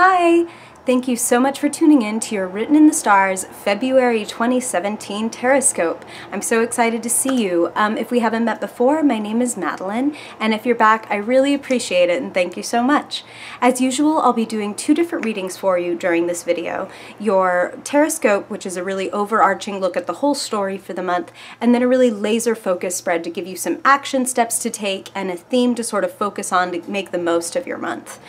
Hi! Thank you so much for tuning in to your Written in the Stars February 2017 Horoscope. I'm so excited to see you. If we haven't met before, my name is Madeline, and if you're back, I really appreciate it and thank you so much. As usual, I'll be doing two different readings for you during this video. Your Horoscope, which is a really overarching look at the whole story for the month, and then a really laser-focused spread to give you some action steps to take and a theme to sort of focus on to make the most of your month.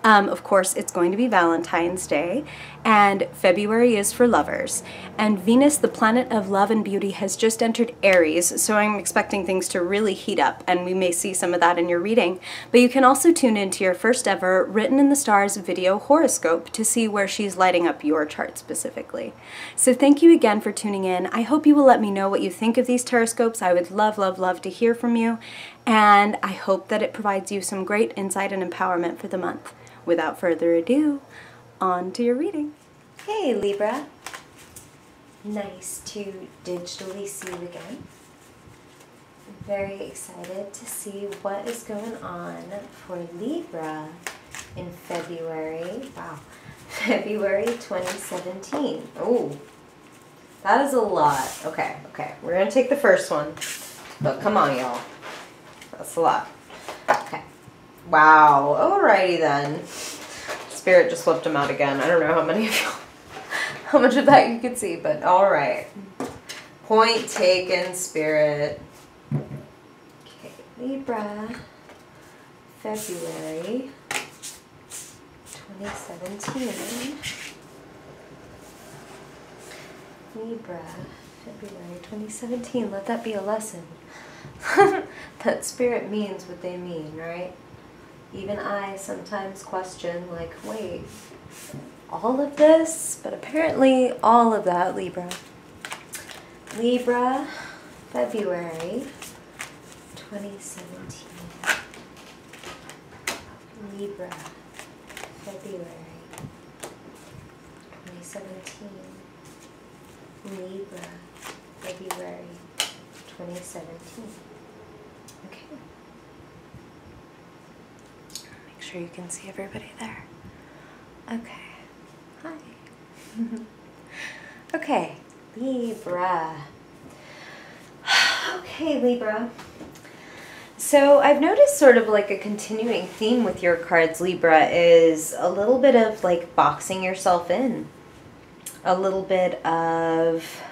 Of course, it's going to be Valentine's Day, and February is for lovers. And Venus, the planet of love and beauty, has just entered Aries, so I'm expecting things to really heat up, and we may see some of that in your reading. But you can also tune into your first ever Written in the Stars video horoscope to see where she's lighting up your chart specifically. So thank you again for tuning in. I hope you will let me know what you think of these horoscopes. I would love, love, love to hear from you, and I hope that it provides you some great insight and empowerment for the month. Without further ado, on to your reading. Hey Libra, nice to digitally see you again. I'm very excited to see what is going on for Libra in February. Wow, February 2017. Oh, that is a lot. Okay, we're gonna take the first one, but come on y'all, that's a lot. Okay. Wow, alrighty then. Spirit just flipped them out again. I don't know how much of that you could see, but alright. Point taken, Spirit. Okay, Libra, February 2017. Libra, February 2017. Let that be a lesson. That Spirit means what they mean, right? Even I sometimes question, like, wait, all of this? But apparently all of that, Libra. Libra, February 2017. Libra, February 2017. Libra, February 2017. Okay. Make sure you can see everybody there. Okay. Hi. Okay, Libra. Okay, Libra. So I've noticed sort of like a continuing theme with your cards, Libra, is a little bit of like boxing yourself in. A little bit of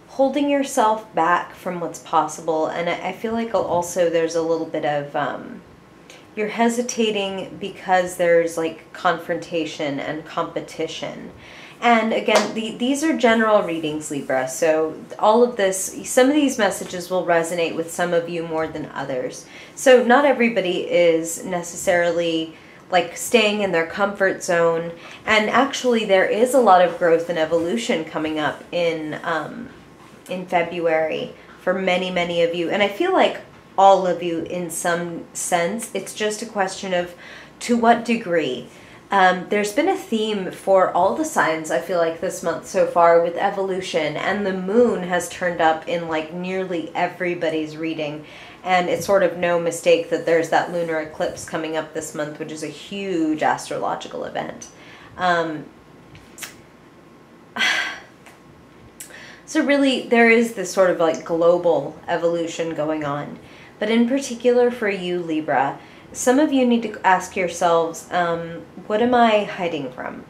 holding yourself back from what's possible. And I feel like also there's a little bit of, you're hesitating because there's like confrontation and competition. And again, these are general readings, Libra. So all of this, some of these messages will resonate with some of you more than others. So not everybody is necessarily like staying in their comfort zone. And actually there is a lot of growth and evolution coming up in February for many, many of you. And I feel like all of you in some sense. It's just a question of to what degree. There's been a theme for all the signs, I feel like, this month so far with evolution. And the moon has turned up in like nearly everybody's reading. And it's sort of no mistake that there's that lunar eclipse coming up this month, which is a huge astrological event. So really, there is this sort of like global evolution going on. But in particular for you, Libra, some of you need to ask yourselves, what am I hiding from?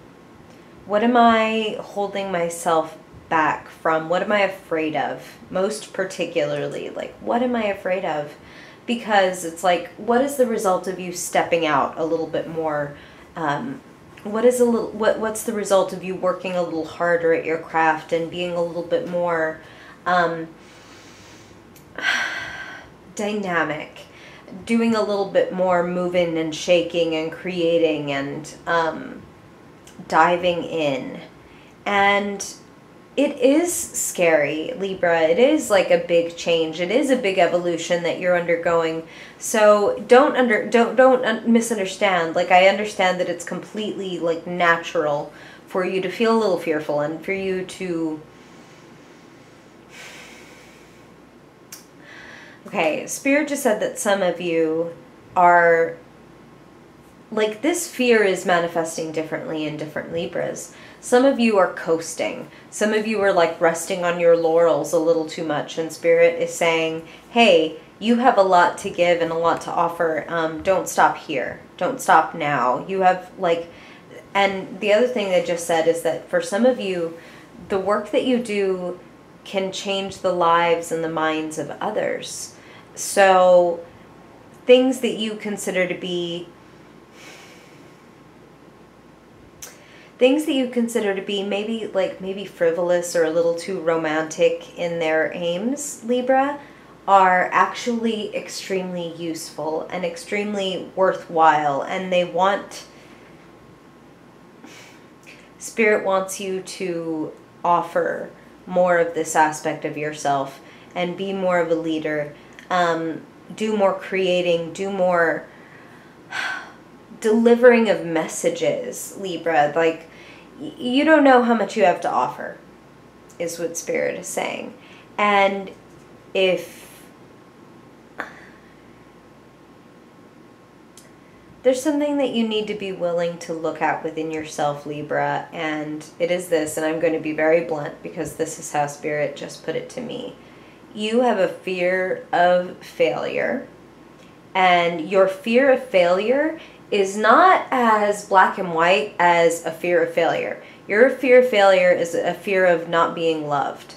What am I holding myself back from? What am I afraid of? Most particularly, like, what am I afraid of? Because it's like, what is the result of you stepping out a little bit more? What's the result of you working a little harder at your craft and being a little bit more dynamic, doing a little bit more moving and shaking and creating and diving in? And it is scary, Libra. It is like a big change. It is a big evolution that you're undergoing. So don't misunderstand. Like, I understand that it's completely like natural for you to feel a little fearful and for you to Okay, Spirit just said that some of you are like this fear is manifesting differently in different Libras. Some of you are coasting. Some of you are like resting on your laurels a little too much, and Spirit is saying, hey, you have a lot to give and a lot to offer. Don't stop here. Don't stop now. You have like, and the other thing they just said is that for some of you, the work that you do can change the lives and the minds of others. So things that you consider to be maybe frivolous or a little too romantic in their aims, Libra, are actually extremely useful and extremely worthwhile. And Spirit wants you to offer more of this aspect of yourself and be more of a leader. Do more creating, do more delivering of messages, Libra. Like, you don't know how much you have to offer, is what Spirit is saying. And if there's something that you need to be willing to look at within yourself, Libra, and it is this, and I'm going to be very blunt because this is how Spirit just put it to me. You have a fear of failure, and your fear of failure is not as black and white as a fear of failure. Your fear of failure is a fear of not being loved.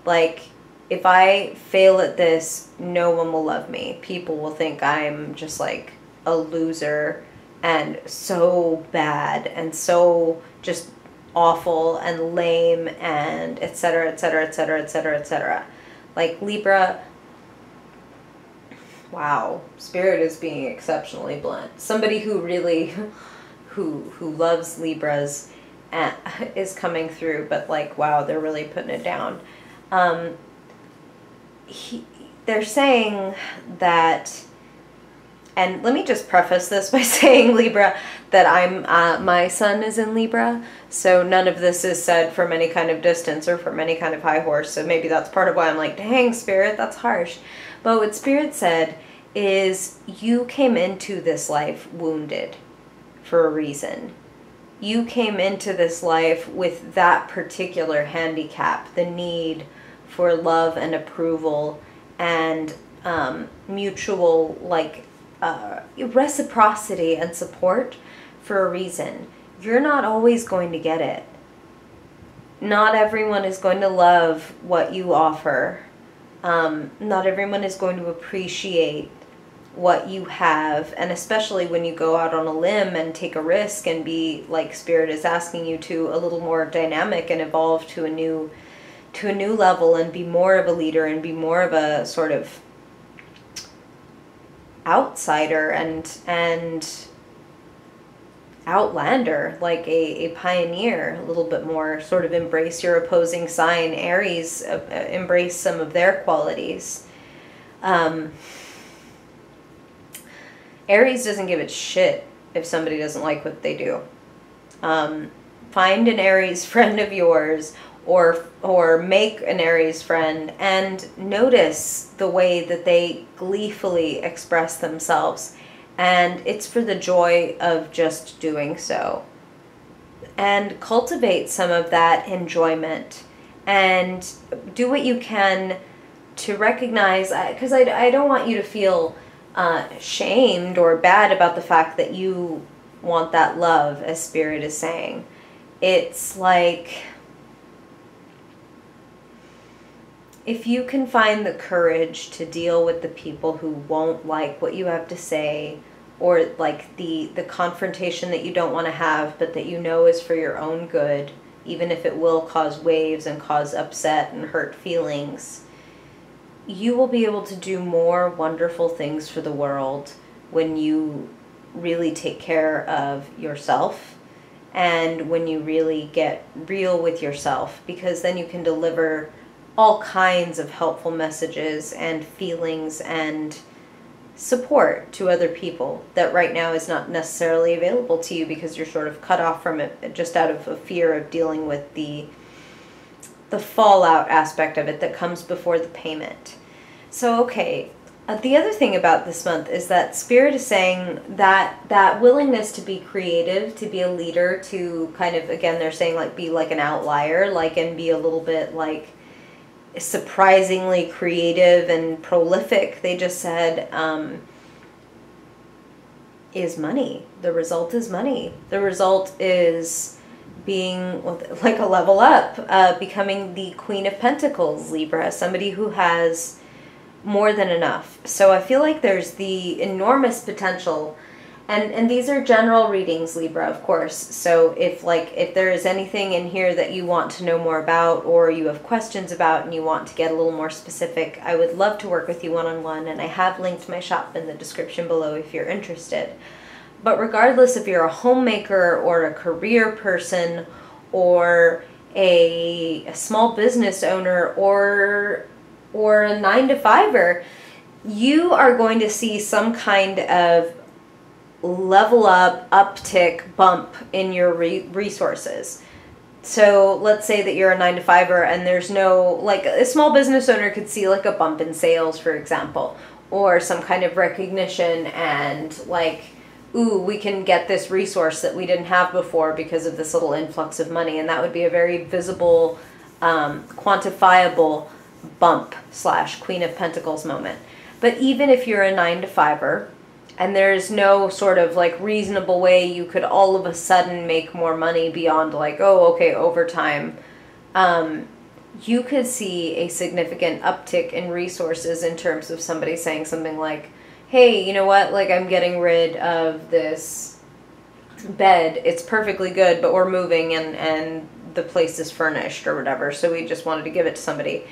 Like, if I fail at this, no one will love me. People will think I'm just like a loser and so bad and so just awful and lame and etc., etc., etc., etc., etc. Like, Libra, wow, Spirit is being exceptionally blunt. Somebody who really, who loves Libras is coming through, but like, wow, they're really putting it down. They're saying that, and let me just preface this by saying, Libra, that my sun is in Libra, so none of this is said from any kind of distance or from any kind of high horse, so maybe that's part of why I'm like, dang, Spirit, that's harsh. But what Spirit said is, you came into this life wounded for a reason. You came into this life with that particular handicap, the need for love and approval and mutual, like, reciprocity and support for a reason. You're not always going to get it. Not everyone is going to love what you offer. Not everyone is going to appreciate what you have, and especially when you go out on a limb and take a risk and be, like Spirit is asking you to, a little more dynamic and evolve to a new level and be more of a leader and be more of a sort of outsider and outlander, like a pioneer, a little bit more, sort of embrace your opposing sign, Aries, embrace some of their qualities. Aries doesn't give a shit if somebody doesn't like what they do. Find an Aries friend of yours, or make an Aries friend, and notice the way that they gleefully express themselves. And it's for the joy of just doing so. And cultivate some of that enjoyment. And do what you can to recognize, because I don't want you to feel shamed or bad about the fact that you want that love, as Spirit is saying. It's like, if you can find the courage to deal with the people who won't like what you have to say, or like the confrontation that you don't want to have, but that you know is for your own good, even if it will cause waves and cause upset and hurt feelings, you will be able to do more wonderful things for the world when you really take care of yourself and when you really get real with yourself, because then you can deliver all kinds of helpful messages and feelings and support to other people that right now is not necessarily available to you because you're sort of cut off from it just out of a fear of dealing with the fallout aspect of it that comes before the payment. So, okay, The other thing about this month is that Spirit is saying that willingness to be creative, to be a leader, to kind of, again, they're saying like be like an outlier, like, and be a little bit like surprisingly creative and prolific. They just said, is money. The result is money. The result is being like a level up, becoming the Queen of Pentacles, Libra, somebody who has more than enough. So I feel like there's the enormous potential, and these are general readings, Libra, of course. So if there is anything in here that you want to know more about, or you have questions about and you want to get a little more specific, I would love to work with you one-on-one, and I have linked my shop in the description below if you're interested. But regardless if you're a homemaker or a career person or a small business owner or a 9-to-5er, you are going to see some kind of level up, uptick, bump in your resources. So let's say that you're a 9-to-5er and there's no, like a small business owner could see like a bump in sales, for example, or some kind of recognition and like, ooh, we can get this resource that we didn't have before because of this little influx of money. And that would be a very visible, quantifiable bump / Queen of Pentacles moment. But even if you're a 9-to-5er and there's no sort of like reasonable way you could all of a sudden make more money beyond like, oh, okay, overtime, you could see a significant uptick in resources in terms of somebody saying something like, hey, you know what, like I'm getting rid of this bed, it's perfectly good, but we're moving and the place is furnished or whatever, so we just wanted to give it to somebody.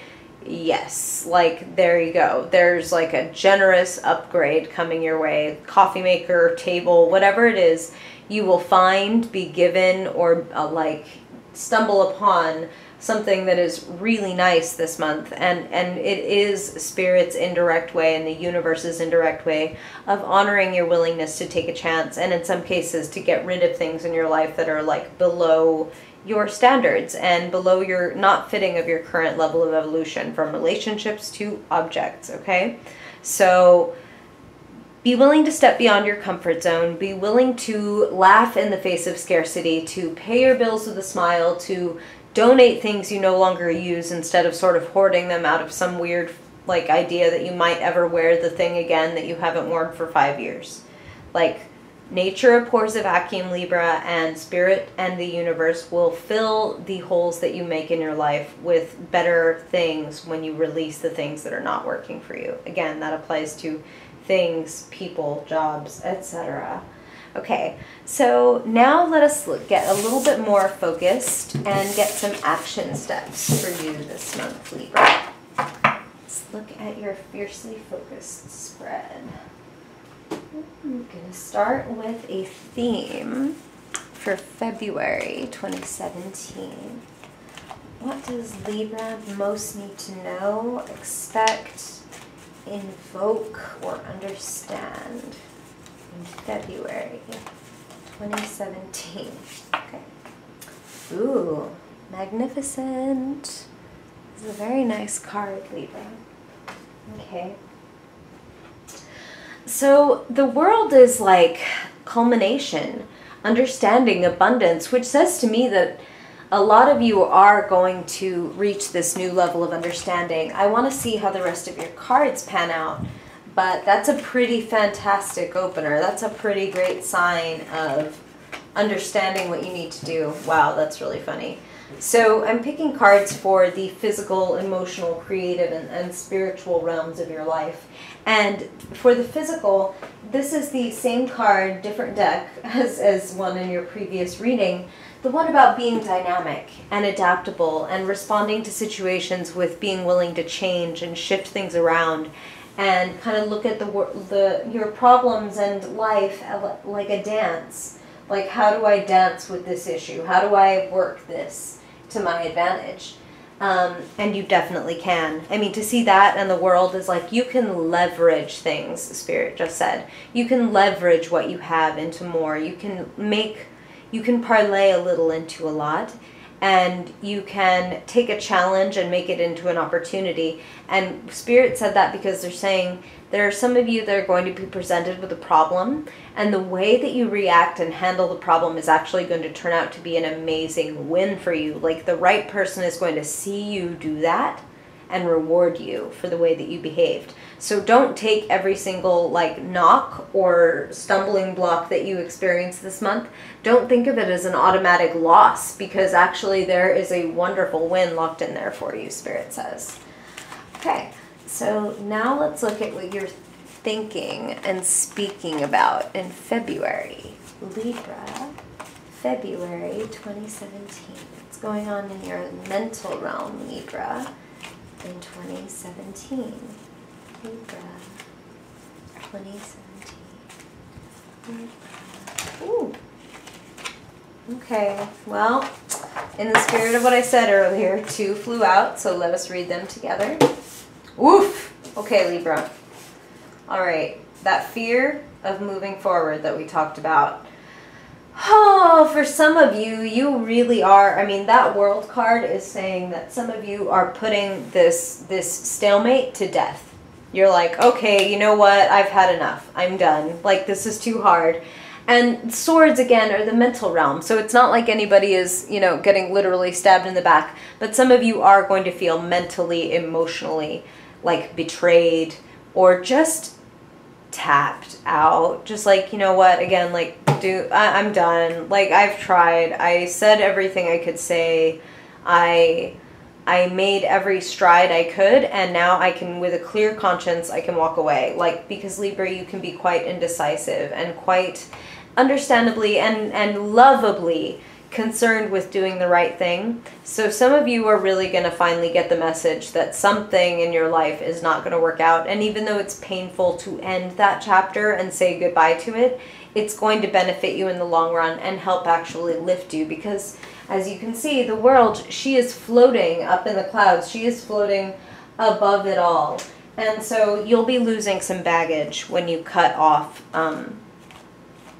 Yes, like there you go. There's like a generous upgrade coming your way. Coffee maker, table, whatever it is, you will find, be given, or like stumble upon something that is really nice this month, and it is Spirit's indirect way and the universe's indirect way of honoring your willingness to take a chance, and in some cases to get rid of things in your life that are like below your standards and below your not fitting of your current level of evolution, from relationships to objects. Okay, so be willing to step beyond your comfort zone, be willing to laugh in the face of scarcity, to pay your bills with a smile, to donate things you no longer use instead of sort of hoarding them out of some weird like idea that you might ever wear the thing again that you haven't worn for 5 years. Like, nature abhors a vacuum, Libra, and Spirit and the universe will fill the holes that you make in your life with better things when you release the things that are not working for you. Again, that applies to things, people, jobs, etc. Okay, so now let us get a little bit more focused and get some action steps for you this month, Libra. Let's look at your fiercely focused spread. I'm going to start with a theme for February 2017. What does Libra most need to know, expect, invoke, or understand in February 2017? Okay. Ooh, magnificent. This is a very nice card, Libra. Okay. So the world is like culmination, understanding, abundance, which says to me that a lot of you are going to reach this new level of understanding. I want to see how the rest of your cards pan out, but that's a pretty fantastic opener. That's a pretty great sign of understanding what you need to do. Wow, that's really funny. So I'm picking cards for the physical, emotional, creative, and spiritual realms of your life. And for the physical, this is the same card, different deck, as one in your previous reading. The one about being dynamic and adaptable and responding to situations with being willing to change and shift things around and kind of look at your problems and life like a dance. Like, how do I dance with this issue? How do I work this to my advantage? And you definitely can. I mean, to see that in the world is like, you can leverage things, Spirit just said. You can leverage what you have into more. You can parlay a little into a lot. and you can take a challenge and make it into an opportunity. And Spirit said that because they're saying there are some of you that are going to be presented with a problem, and the way that you react and handle the problem is actually going to turn out to be an amazing win for you. Like the right person is going to see you do that and reward you for the way that you behaved. So don't take every single like knock or stumbling block that you experience this month. Don't think of it as an automatic loss, because actually there is a wonderful win locked in there for you, Spirit says. Okay, so now let's look at what you're thinking and speaking about in February. Libra, February 2017. What's going on in your mental realm, Libra, in 2017? Libra, 2017. Libra. Ooh. Okay, well, in the spirit of what I said earlier, 2 flew out, so let us read them together. Woof! Okay, Libra. All right, that fear of moving forward that we talked about. Oh, for some of you, you really are. I mean, that World card is saying that some of you are putting this stalemate to death. You're like, okay, you know what? I've had enough. I'm done. Like, this is too hard. And swords, again, are the mental realm. So it's not like anybody is, you know, getting literally stabbed in the back. But some of you are going to feel mentally, emotionally, like betrayed or just tapped out. Just like, you know what? Again, like, I'm done. Like, I've tried. I said everything I could say. I made every stride I could, and now I can, with a clear conscience, I can walk away. Like, because Libra, you can be quite indecisive and quite understandably and lovably concerned with doing the right thing. So some of you are really going to finally get the message that something in your life is not going to work out. And even though it's painful to end that chapter and say goodbye to it, it's going to benefit you in the long run and help actually lift you, because as you can see, the world, she is floating up in the clouds. She is floating above it all. And so you'll be losing some baggage when you cut off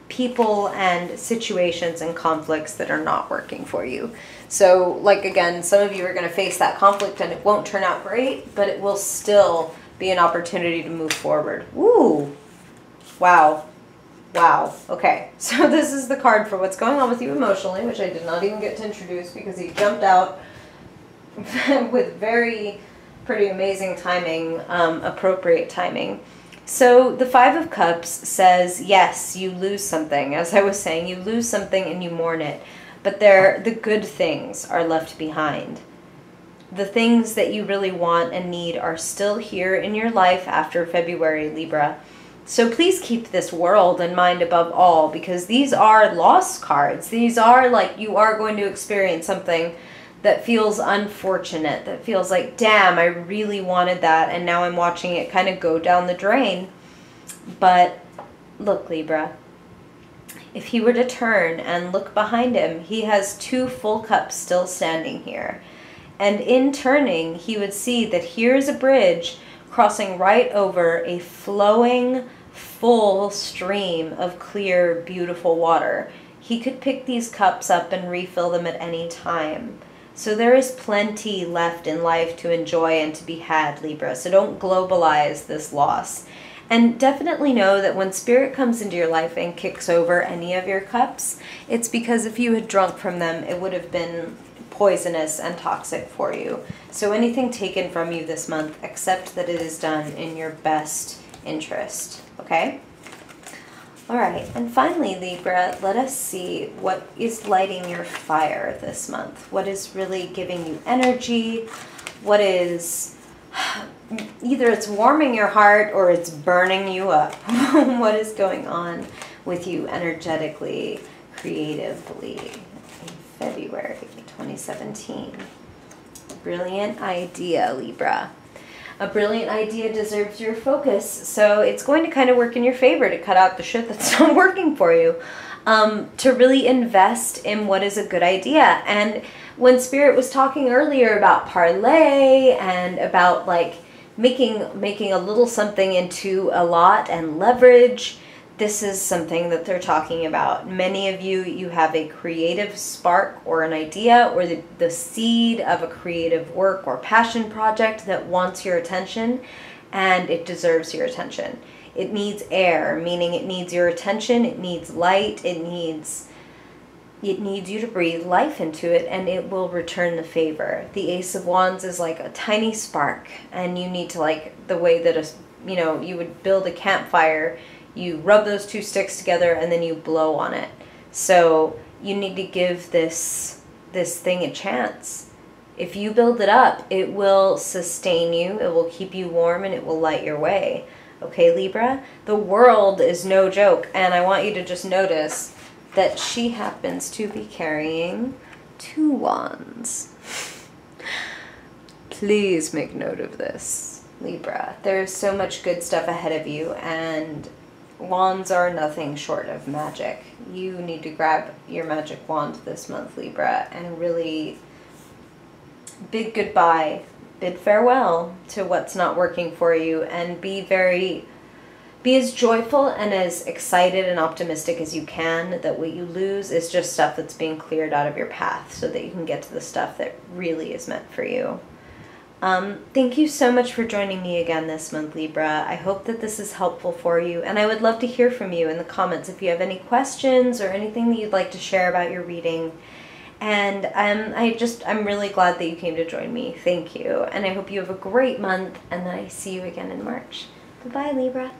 people and situations and conflicts that are not working for you. So, like, again, some of you are going to face that conflict and it won't turn out great, but it will still be an opportunity to move forward. Ooh. Wow. Wow. Okay, so this is the card for what's going on with you emotionally, which I did not even get to introduce because he jumped out with very pretty amazing timing, appropriate timing. So the 5 of Cups says, yes, you lose something. As I was saying, you lose something and you mourn it, but the good things are left behind. The things that you really want and need are still here in your life after February, Libra. So please keep this world in mind above all, because these are lost cards. These are like, you are going to experience something that feels unfortunate, that feels like, damn, I really wanted that, and now I'm watching it kind of go down the drain. But look, Libra, if he were to turn and look behind him, he has 2 full cups still standing here. And in turning, he would see that here's a bridge crossing right over a flowing, full stream of clear, beautiful water. He could pick these cups up and refill them at any time. So there is plenty left in life to enjoy and to be had, Libra. So don't globalize this loss. And definitely know that when Spirit comes into your life and kicks over any of your cups, it's because if you had drunk from them, it would have been poisonous and toxic for you. So anything taken from you this month, accept that it is done in your best interest. Okay? All right, and finally, Libra, let us see what is lighting your fire this month. What is really giving you energy? What is, either it's warming your heart or it's burning you up. What is going on with you energetically, creatively in February 2017? Brilliant idea, Libra. A brilliant idea deserves your focus, so it's going to kind of work in your favor to cut out the shit that's not working for you, to really invest in what is a good idea. And when Spirit was talking earlier about parlay and about like making a little something into a lot and leverage, this is something that they're talking about. Many of you, you have a creative spark or an idea or the seed of a creative work or passion project that wants your attention, and it deserves your attention. It needs air, meaning it needs your attention, it needs light, it needs you to breathe life into it, and it will return the favor. The Ace of Wands is like a tiny spark, and you need to, like the way that you would build a campfire, you rub those two sticks together and then you blow on it. So you need to give this thing a chance. If you build it up, it will sustain you, it will keep you warm, and it will light your way. Okay, Libra? The world is no joke, and I want you to just notice that she happens to be carrying 2 wands. Please make note of this, Libra. There's so much good stuff ahead of you, and wands are nothing short of magic. You need to grab your magic wand this month, Libra, and really bid goodbye, bid farewell to what's not working for you, and be as joyful and as excited and optimistic as you can that what you lose is just stuff that's being cleared out of your path so that you can get to the stuff that really is meant for you. Thank you so much for joining me again this month, Libra. I hope that this is helpful for you, and I would love to hear from you in the comments if you have any questions or anything that you'd like to share about your reading. And I'm really glad that you came to join me. Thank you, and I hope you have a great month, and that I see you again in March. Bye-bye, Libra.